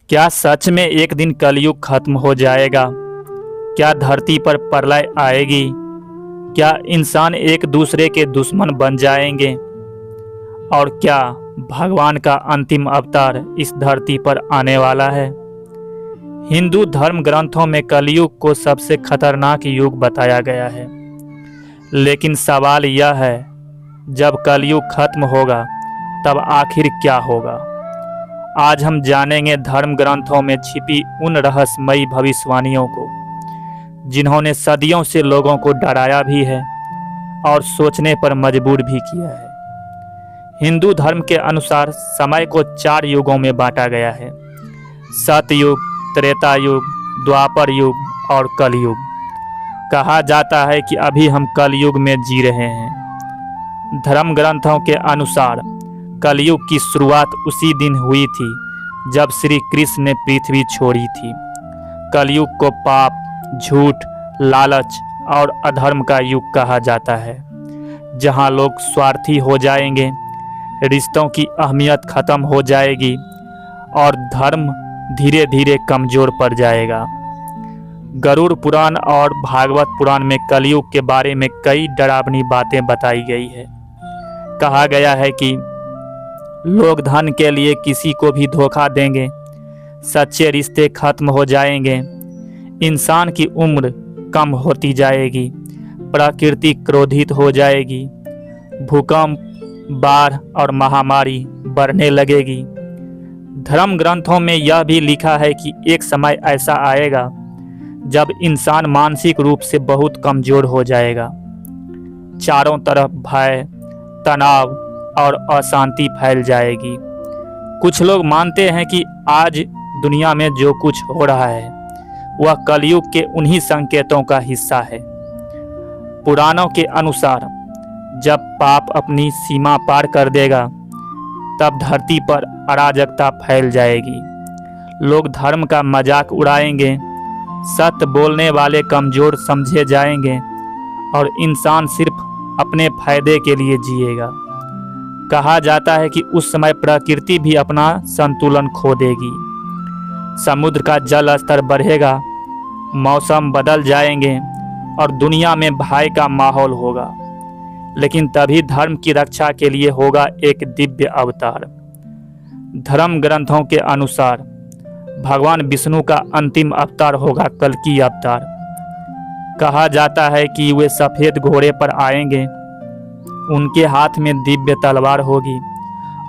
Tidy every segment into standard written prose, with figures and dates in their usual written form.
क्या सच में एक दिन कलयुग खत्म हो जाएगा? क्या धरती पर प्रलय आएगी? क्या इंसान एक दूसरे के दुश्मन बन जाएंगे? और क्या भगवान का अंतिम अवतार इस धरती पर आने वाला है? हिंदू धर्म ग्रंथों में कलयुग को सबसे खतरनाक युग बताया गया है। लेकिन सवाल यह है, जब कलयुग खत्म होगा तब आखिर क्या होगा? आज हम जानेंगे धर्म ग्रंथों में छिपी उन रहस्यमयी भविष्यवाणियों को जिन्होंने सदियों से लोगों को डराया भी है और सोचने पर मजबूर भी किया है। हिंदू धर्म के अनुसार समय को 4 युगों में बांटा गया है: सतयुग, त्रेता युग, द्वापर युग और कलयुग। कहा जाता है कि अभी हम कलयुग में जी रहे हैं। धर्म ग्रंथों के अनुसार कलयुग की शुरुआत उसी दिन हुई थी जब श्री कृष्ण ने पृथ्वी छोड़ी थी। कलयुग को पाप, झूठ, लालच और अधर्म का युग कहा जाता है, जहां लोग स्वार्थी हो जाएंगे, रिश्तों की अहमियत खत्म हो जाएगी और धर्म धीरे धीरे कमजोर पड़ जाएगा। गरुड़ पुराण और भागवत पुराण में कलयुग के बारे में कई डरावनी बातें बताई गई है। कहा गया है कि लोग धन के लिए किसी को भी धोखा देंगे, सच्चे रिश्ते खत्म हो जाएंगे, इंसान की उम्र कम होती जाएगी, प्रकृति क्रोधित हो जाएगी, भूकंप, बाढ़ और महामारी बढ़ने लगेगी। धर्म ग्रंथों में यह भी लिखा है कि एक समय ऐसा आएगा जब इंसान मानसिक रूप से बहुत कमजोर हो जाएगा। चारों तरफ भय, तनाव और अशांति फैल जाएगी। कुछ लोग मानते हैं कि आज दुनिया में जो कुछ हो रहा है वह कलयुग के उन्हीं संकेतों का हिस्सा है। पुराणों के अनुसार जब पाप अपनी सीमा पार कर देगा तब धरती पर अराजकता फैल जाएगी। लोग धर्म का मजाक उड़ाएंगे, सत्य बोलने वाले कमजोर समझे जाएंगे और इंसान सिर्फ अपने फायदे के लिए जिएगा। कहा जाता है कि उस समय प्रकृति भी अपना संतुलन खो देगी, समुद्र का जल स्तर बढ़ेगा, मौसम बदल जाएंगे और दुनिया में भय का माहौल होगा। लेकिन तभी धर्म की रक्षा के लिए होगा एक दिव्य अवतार। धर्म ग्रंथों के अनुसार भगवान विष्णु का अंतिम अवतार होगा कल्कि अवतार। कहा जाता है कि वे सफ़ेद घोड़े पर आएंगे, उनके हाथ में दिव्य तलवार होगी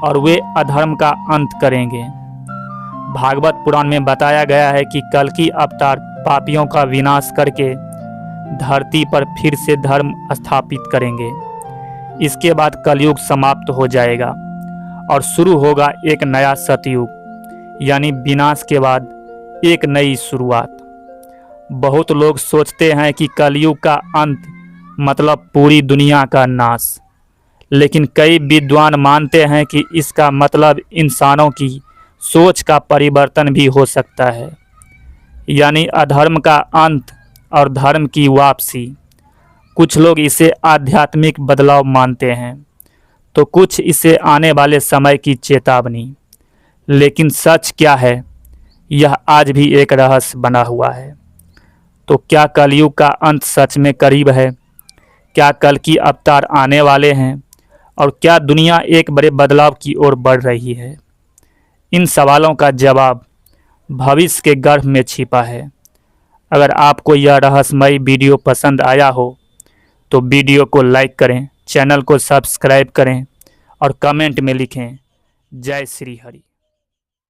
और वे अधर्म का अंत करेंगे। भागवत पुराण में बताया गया है कि कल्कि अवतार पापियों का विनाश करके धरती पर फिर से धर्म स्थापित करेंगे। इसके बाद कलयुग समाप्त हो जाएगा और शुरू होगा एक नया सतयुग, यानी विनाश के बाद एक नई शुरुआत। बहुत लोग सोचते हैं कि कलयुग का अंत मतलब पूरी दुनिया का नाश, लेकिन कई विद्वान मानते हैं कि इसका मतलब इंसानों की सोच का परिवर्तन भी हो सकता है, यानी अधर्म का अंत और धर्म की वापसी। कुछ लोग इसे आध्यात्मिक बदलाव मानते हैं, तो कुछ इसे आने वाले समय की चेतावनी। लेकिन सच क्या है, यह आज भी एक रहस्य बना हुआ है। तो क्या कलयुग का अंत सच में करीब है? क्या कल्कि अवतार आने वाले हैं? और क्या दुनिया एक बड़े बदलाव की ओर बढ़ रही है? इन सवालों का जवाब भविष्य के गर्भ में छिपा है। अगर आपको यह रहस्यमयी वीडियो पसंद आया हो तो वीडियो को लाइक करें, चैनल को सब्सक्राइब करें और कमेंट में लिखें जय श्री हरि।